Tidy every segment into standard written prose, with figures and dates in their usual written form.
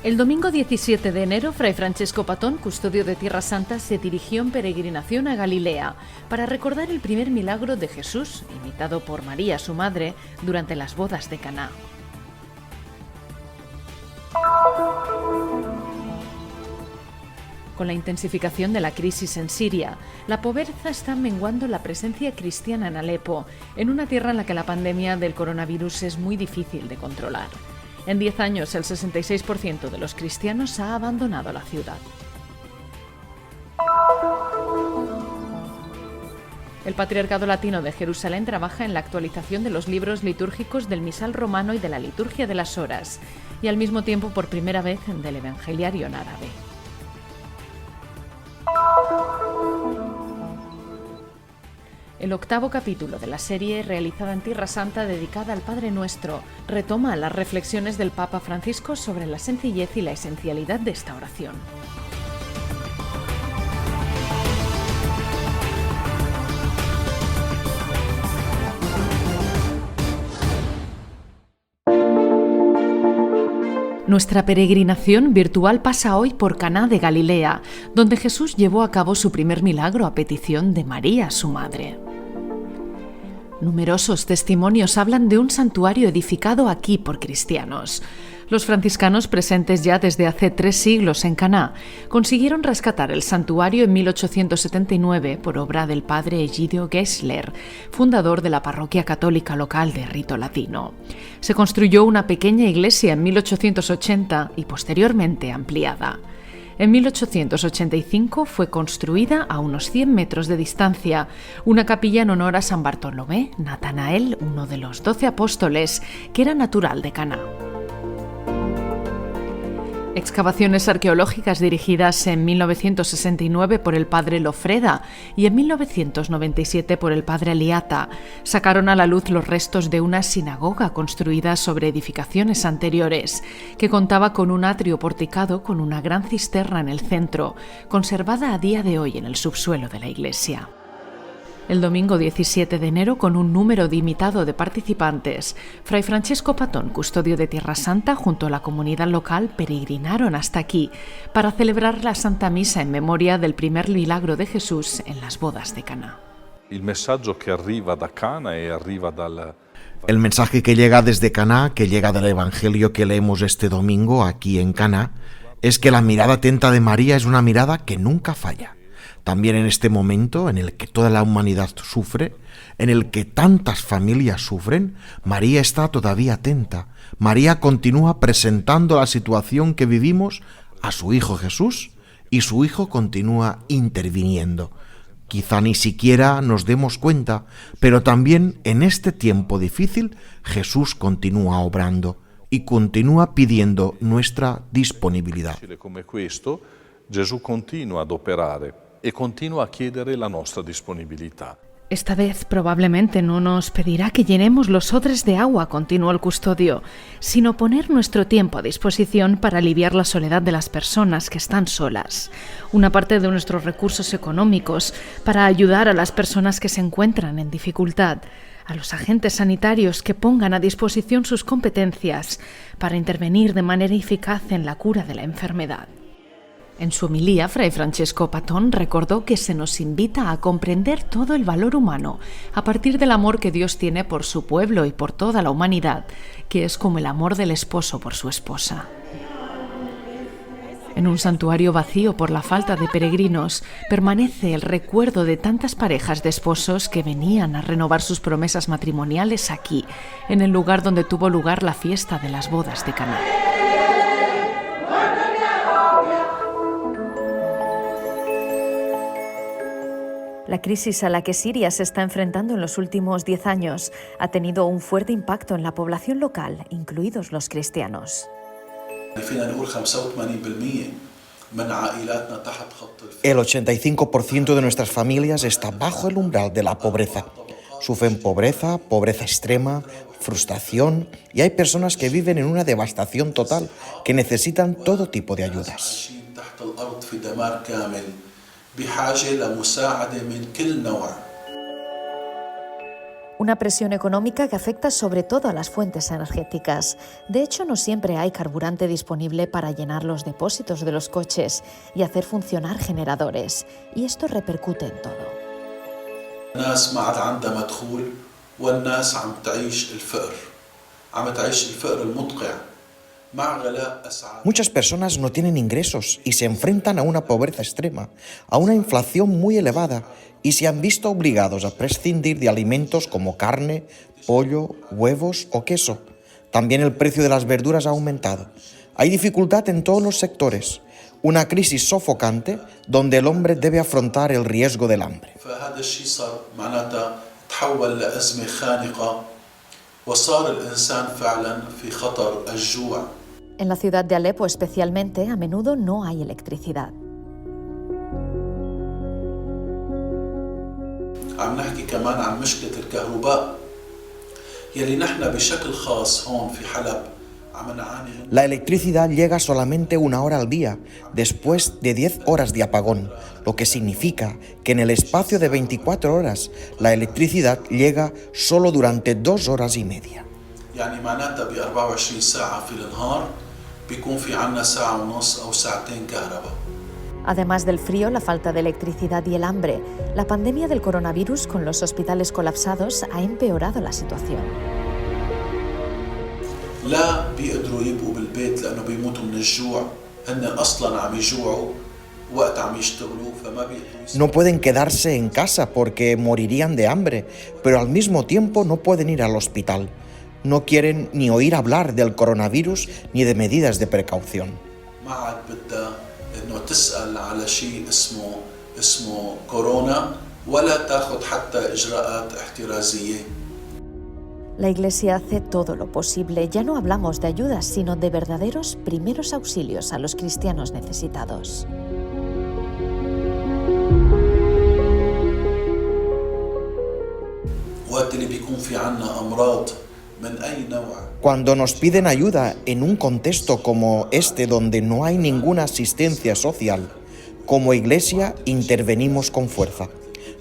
El domingo 17 de enero, Fray Francesco Patón, custodio de Tierra Santa, se dirigió en peregrinación a Galilea para recordar el primer milagro de Jesús, imitado por María, su madre, durante las bodas de Caná. Con la intensificación de la crisis en Siria, la pobreza está menguando la presencia cristiana en Alepo, en una tierra en la que la pandemia del coronavirus es muy difícil de controlar. En 10 años, el 66% de los cristianos ha abandonado la ciudad. El Patriarcado Latino de Jerusalén trabaja en la actualización de los libros litúrgicos del Misal Romano y de la Liturgia de las Horas, y al mismo tiempo, por primera vez, del Evangeliario en árabe. El 8º capítulo de la serie realizada en Tierra Santa dedicada al Padre Nuestro retoma las reflexiones del Papa Francisco sobre la sencillez y la esencialidad de esta oración. Nuestra peregrinación virtual pasa hoy por Caná de Galilea, donde Jesús llevó a cabo su primer milagro a petición de María, su madre. Numerosos testimonios hablan de un santuario edificado aquí por cristianos. Los franciscanos, presentes ya desde hace 3 siglos en Caná, consiguieron rescatar el santuario en 1879 por obra del padre Egidio Gessler, fundador de la parroquia católica local de rito latino. Se construyó una pequeña iglesia en 1880 y posteriormente ampliada. En 1885 fue construida a unos 100 metros de distancia una capilla en honor a San Bartolomé Natanael, uno de los 12 apóstoles, que era natural de Caná. Excavaciones arqueológicas dirigidas en 1969 por el padre Lofreda y en 1997 por el padre Aliata sacaron a la luz los restos de una sinagoga construida sobre edificaciones anteriores, que contaba con un atrio porticado con una gran cisterna en el centro, conservada a día de hoy en el subsuelo de la iglesia. El domingo 17 de enero, con un número limitado de participantes, Fray Francesco Patón, custodio de Tierra Santa, junto a la comunidad local, peregrinaron hasta aquí para celebrar la Santa Misa en memoria del primer milagro de Jesús en las bodas de Caná. El mensaje que llega desde Caná, que llega del Evangelio que leemos este domingo aquí en Caná, es que la mirada atenta de María es una mirada que nunca falla. También en este momento en el que toda la humanidad sufre, en el que tantas familias sufren, María está todavía atenta. María continúa presentando la situación que vivimos a su Hijo Jesús y su Hijo continúa interviniendo. Quizá ni siquiera nos demos cuenta, pero también en este tiempo difícil Jesús continúa obrando y continúa pidiendo nuestra disponibilidad. Gesù continua ad operare e continua a chiedere la nostra disponibilità. Esta vez probablemente no nos pedirá que llenemos los odres de agua, continuó el custodio, sino poner nuestro tiempo a disposición para aliviar la soledad de las personas que están solas. Una parte de nuestros recursos económicos para ayudar a las personas que se encuentran en dificultad, a los agentes sanitarios que pongan a disposición sus competencias para intervenir de manera eficaz en la cura de la enfermedad. En su homilía, Fray Francesco Patón recordó que se nos invita a comprender todo el valor humano a partir del amor que Dios tiene por su pueblo y por toda la humanidad, que es como el amor del esposo por su esposa. En un santuario vacío por la falta de peregrinos, permanece el recuerdo de tantas parejas de esposos que venían a renovar sus promesas matrimoniales aquí, en el lugar donde tuvo lugar la fiesta de las bodas de Caná. La crisis a la que Siria se está enfrentando en los últimos 10 años ha tenido un fuerte impacto en la población local, incluidos los cristianos. El 85% de nuestras familias está bajo el umbral de la pobreza. Sufren pobreza, pobreza extrema, frustración y hay personas que viven en una devastación total, que necesitan todo tipo de ayudas. Una Una presión económica que afecta sobre todo a las fuentes energéticas. De hecho, no siempre hay carburante disponible para llenar los depósitos de los coches y hacer funcionar generadores. Y esto repercute en todo. الناس ما عاد عندها مدخول والناس عم تعيش الفقر. عم تعيش الفقر المدقع. Muchas personas no tienen ingresos y se enfrentan a una pobreza extrema, a una inflación muy elevada y se han visto obligados a prescindir de alimentos como carne, pollo, huevos o queso. También el precio de las verduras ha aumentado. Hay dificultad en todos los sectores, una crisis sofocante donde el hombre debe afrontar el riesgo del hambre. En la ciudad de Alepo especialmente, a menudo no hay electricidad. عم نحكي كمان عن مشكلة الكهرباء يلي نحن بشكل خاص هون في حلب عم نعاني. La electricidad llega solamente 1 hora al día, después de 10 horas de apagón, lo que significa que en el espacio de 24 horas la electricidad llega solo durante 2 horas y media. يعني معناتها ب 24 ساعة في النهار بيكون في عنا ساعة ونص أو ساعتين كهرباء. Además del frío, la falta de electricidad y el hambre, la pandemia del coronavirus con los hospitales colapsados ha empeorado la situación. لا بيقدروا يبقوا بالبيت لأنه بيموتوا من الجوع، هن أصلاً عم يجوعوا وقت عم يشتغلوا فما بيقدروا. No pueden quedarse en casa porque morirían de hambre, pero al mismo tiempo no pueden ir al hospital. No quieren ni oír hablar del coronavirus ni de medidas de precaución. ما عاد بدها إنه تسأل على شيء اسمه كورونا ولا تاخذ حتى إجراءات احترازية. La Iglesia hace todo lo posible. Ya no hablamos de ayudas, sino de verdaderos primeros auxilios a los cristianos necesitados. وقت اللي بيكون في عنا أمراض من أي نوع. Cuando nos piden ayuda en un contexto como este donde no hay ninguna asistencia social, como Iglesia intervenimos con fuerza.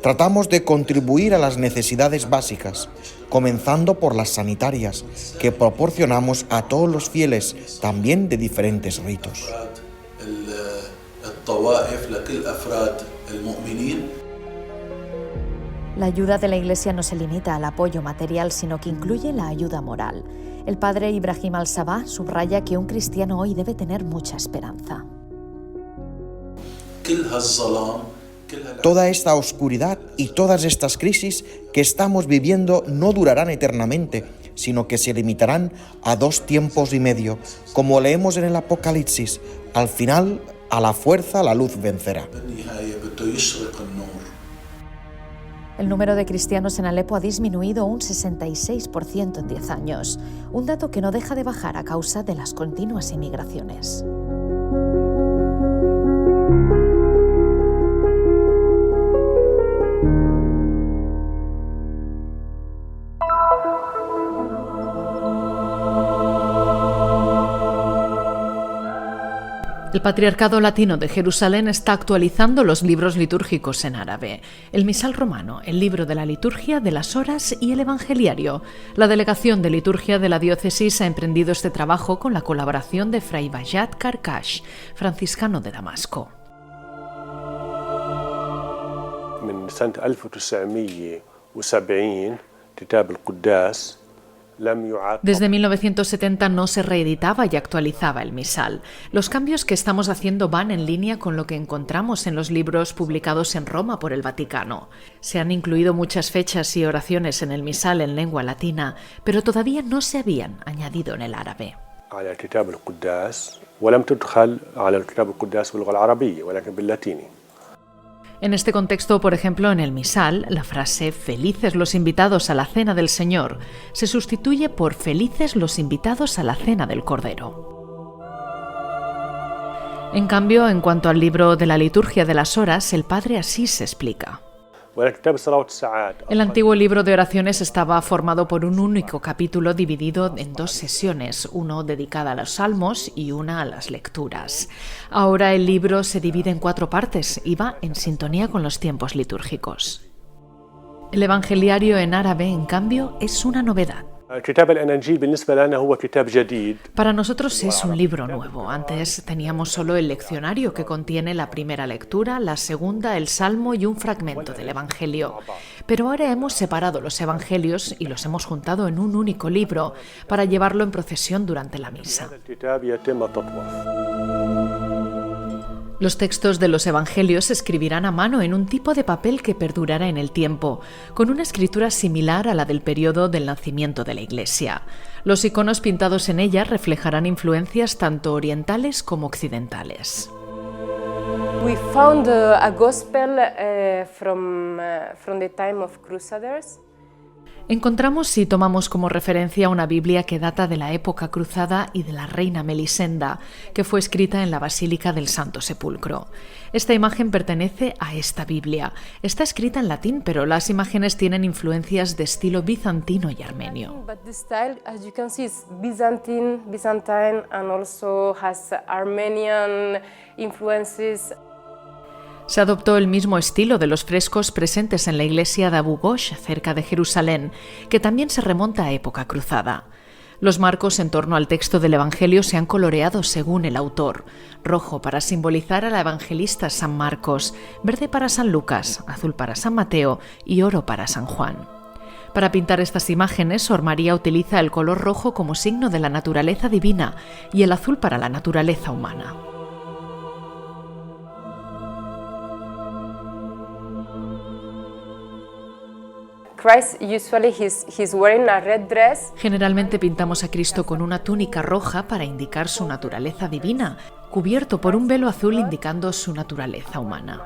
Tratamos de contribuir a las necesidades básicas, comenzando por las sanitarias, que proporcionamos a todos los fieles, también de diferentes ritos. La ayuda de la Iglesia no se limita al apoyo material, sino que incluye la ayuda moral. El padre Ibrahim al-Sabah subraya que un cristiano hoy debe tener mucha esperanza. Toda esta oscuridad y todas estas crisis que estamos viviendo no durarán eternamente, sino que se limitarán a 2 tiempos y medio, como leemos en el Apocalipsis. Al final, a la fuerza la luz vencerá. El número de cristianos en Alepo ha disminuido un 66% en 10 años, un dato que no deja de bajar a causa de las continuas inmigraciones. El Patriarcado Latino de Jerusalén está actualizando los libros litúrgicos en árabe, el Misal Romano, el libro de la liturgia de las horas y el Evangeliario. La Delegación de Liturgia de la Diócesis ha emprendido este trabajo con la colaboración de Fray Bayat Karkash, franciscano de Damasco. من سنة 1970 كتاب القداس. Desde 1970 no se reeditaba y actualizaba el misal. Los cambios que estamos haciendo van en línea con lo que encontramos en los libros publicados en Roma por el Vaticano. Se han incluido muchas fechas y oraciones en el misal en lengua latina, pero todavía no se habían añadido en el árabe. على كتاب القداس ولم تدخل على الكتاب القداس باللغة العربية ولكن باللاتيني. En este contexto, por ejemplo, en el misal, la frase «Felices los invitados a la cena del Señor» se sustituye por «Felices los invitados a la cena del Cordero». En cambio, en cuanto al libro de la liturgia de las horas, el padre así se explica. El antiguo libro de oraciones estaba formado por un único capítulo dividido en 2 sesiones, uno dedicado a los salmos y una a las lecturas. Ahora el libro se divide en 4 partes y va en sintonía con los tiempos litúrgicos. El evangeliario en árabe, en cambio, es una novedad. كتاب الأناجيل بالنسبة لنا هو كتاب جديد. Para nosotros es un libro nuevo. Antes teníamos solo el leccionario que contiene la primera lectura, la segunda, el salmo y un fragmento del Evangelio. Pero ahora hemos separado los Evangelios y los hemos juntado en un único libro para llevarlo en procesión durante la misa. الكتاب يتم تطويره. Los textos de los Evangelios se escribirán a mano en un tipo de papel que perdurará en el tiempo, con una escritura similar a la del periodo del nacimiento de la Iglesia. Los iconos pintados en ella reflejarán influencias tanto orientales como occidentales. We found a gospel from the time of Crusaders. Encontramos y tomamos como referencia una Biblia que data de la época cruzada y de la reina Melisenda, que fue escrita en la Basílica del Santo Sepulcro. Esta imagen pertenece a esta Biblia. Está escrita en latín, pero las imágenes tienen influencias de estilo bizantino y armenio. But the style, as you can see, is Byzantine, and also has Armenian influences. Se adoptó el mismo estilo de los frescos presentes en la iglesia de Abu Ghosh, cerca de Jerusalén, que también se remonta a época cruzada. Los marcos en torno al texto del Evangelio se han coloreado según el autor: rojo para simbolizar a la evangelista San Marcos, verde para San Lucas, azul para San Mateo y oro para San Juan. Para pintar estas imágenes, Sor María utiliza el color rojo como signo de la naturaleza divina y el azul para la naturaleza humana. Christ usually he's wearing a red dress. Generalmente pintamos a Cristo con una túnica roja para indicar su naturaleza divina, cubierto por un velo azul indicando su naturaleza humana.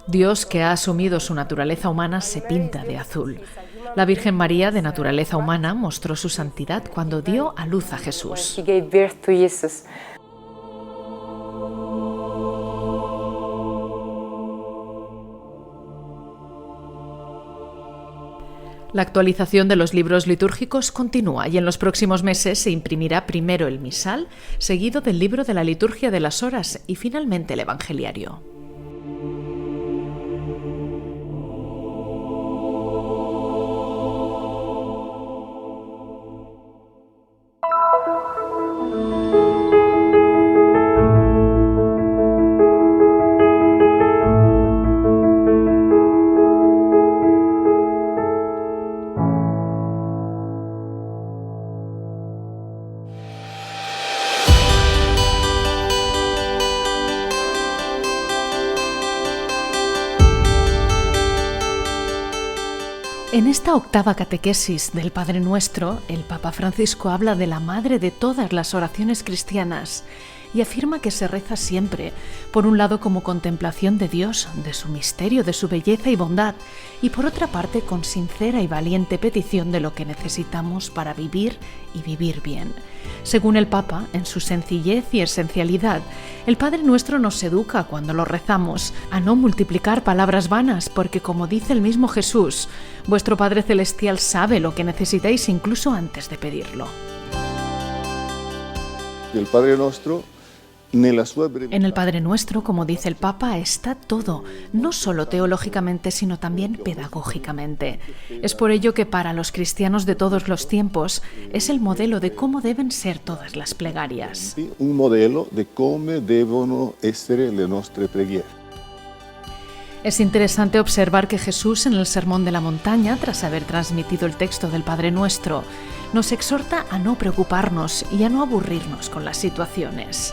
Dios, que ha asumido su naturaleza humana, se pinta de azul. La Virgen María, de naturaleza humana, mostró su santidad cuando dio a luz a Jesús. He gave birth to Jesus. La actualización de los libros litúrgicos continúa y en los próximos meses se imprimirá primero el misal, seguido del libro de la liturgia de las horas y finalmente el evangeliario. En esta octava catequesis del Padre Nuestro, el Papa Francisco habla de la madre de todas las oraciones cristianas y afirma que se reza siempre, por un lado como contemplación de Dios, de su misterio, de su belleza y bondad, y por otra parte con sincera y valiente petición de lo que necesitamos para vivir y vivir bien. Según el Papa, en su sencillez y esencialidad, el Padre Nuestro nos educa cuando lo rezamos a no multiplicar palabras vanas, porque como dice el mismo Jesús, vuestro Padre Celestial sabe lo que necesitáis incluso antes de pedirlo. El Padre Nuestro, en el Padre Nuestro, como dice el Papa, está todo, no solo teológicamente, sino también pedagógicamente. Es por ello que para los cristianos de todos los tiempos es el modelo de cómo deben ser todas las plegarias. Un modelo de cómo deben ser las nuestras preghiere. Es interesante observar que Jesús en el Sermón de la Montaña, tras haber transmitido el texto del Padre Nuestro, nos exhorta a no preocuparnos y a no aburrirnos con las situaciones.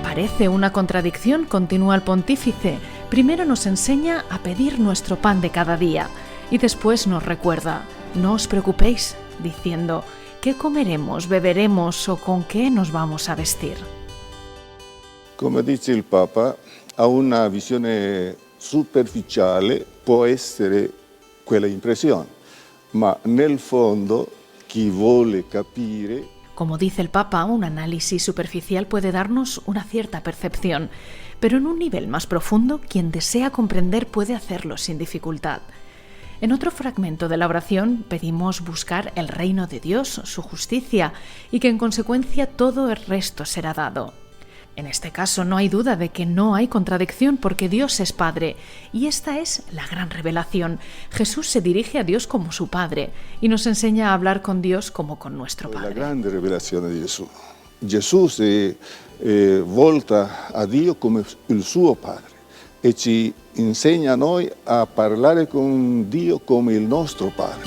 Parece una contradicción, continúa el pontífice. Primero nos enseña a pedir nuestro pan de cada día y después nos recuerda: no os preocupéis, diciendo, ¿qué comeremos, beberemos o con qué nos vamos a vestir? Como dice el Papa, a una visione superficiale può essere quella impressione, ma nel fondo chi vuole capire. Como dice el Papa, un análisis superficial puede darnos una cierta percepción, pero en un nivel más profundo, quien desea comprender puede hacerlo sin dificultad. En otro fragmento de la oración pedimos buscar el reino de Dios, su justicia, y que en consecuencia todo el resto será dado. En este caso no hay duda de que no hay contradicción porque Dios es Padre, y esta es la gran revelación. Jesús se dirige a Dios como su Padre y nos enseña a hablar con Dios como con nuestro Padre. La grande rivelazione di Gesù. Gesù si volta a Dio come il suo Padre e ci insegna a noi a parlare con Dio come il nostro Padre.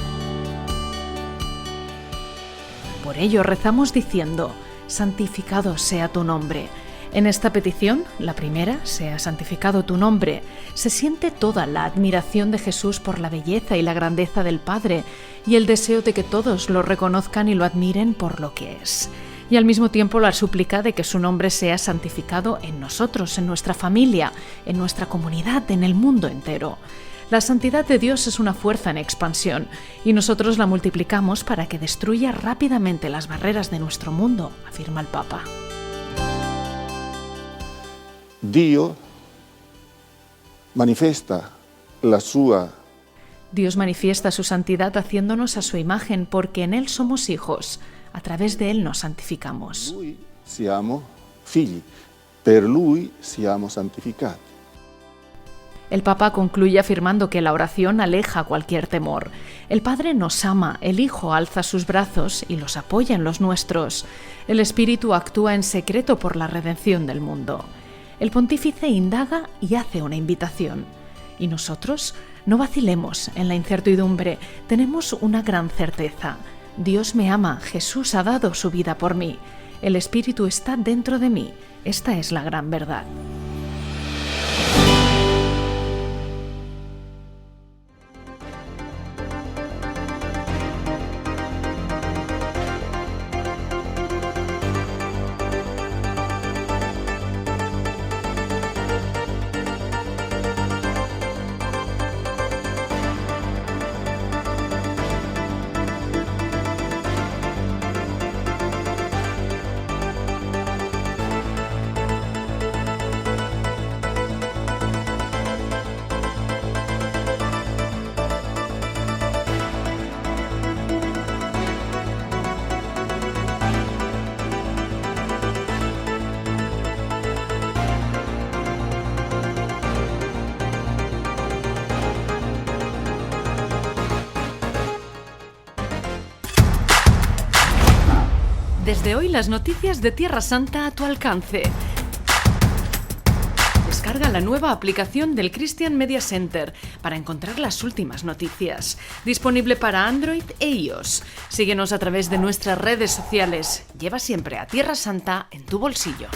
Por ello rezamos diciendo: santificado sea tu nombre. En esta petición, la primera, sea santificado tu nombre, se siente toda la admiración de Jesús por la belleza y la grandeza del Padre y el deseo de que todos lo reconozcan y lo admiren por lo que es. Y al mismo tiempo la súplica de que su nombre sea santificado en nosotros, en nuestra familia, en nuestra comunidad, en el mundo entero. La santidad de Dios es una fuerza en expansión y nosotros la multiplicamos para que destruya rápidamente las barreras de nuestro mundo, afirma el Papa. Dio manifesta la sua. Dios manifiesta su santidad haciéndonos a su imagen porque en Él somos hijos. A través de Él nos santificamos. Lui siamo figli, per Lui siamo santificati. El Papa concluye afirmando que la oración aleja cualquier temor. El Padre nos ama, el Hijo alza sus brazos y los apoya en los nuestros. El Espíritu actúa en secreto por la redención del mundo. El pontífice indaga y hace una invitación. Y nosotros no vacilemos en la incertidumbre, tenemos una gran certeza. Dios me ama, Jesús ha dado su vida por mí. El Espíritu está dentro de mí. Esta es la gran verdad. Desde hoy las noticias de Tierra Santa a tu alcance. Descarga la nueva aplicación del Christian Media Center para encontrar las últimas noticias. Disponible para Android e iOS. Síguenos a través de nuestras redes sociales. Lleva siempre a Tierra Santa en tu bolsillo.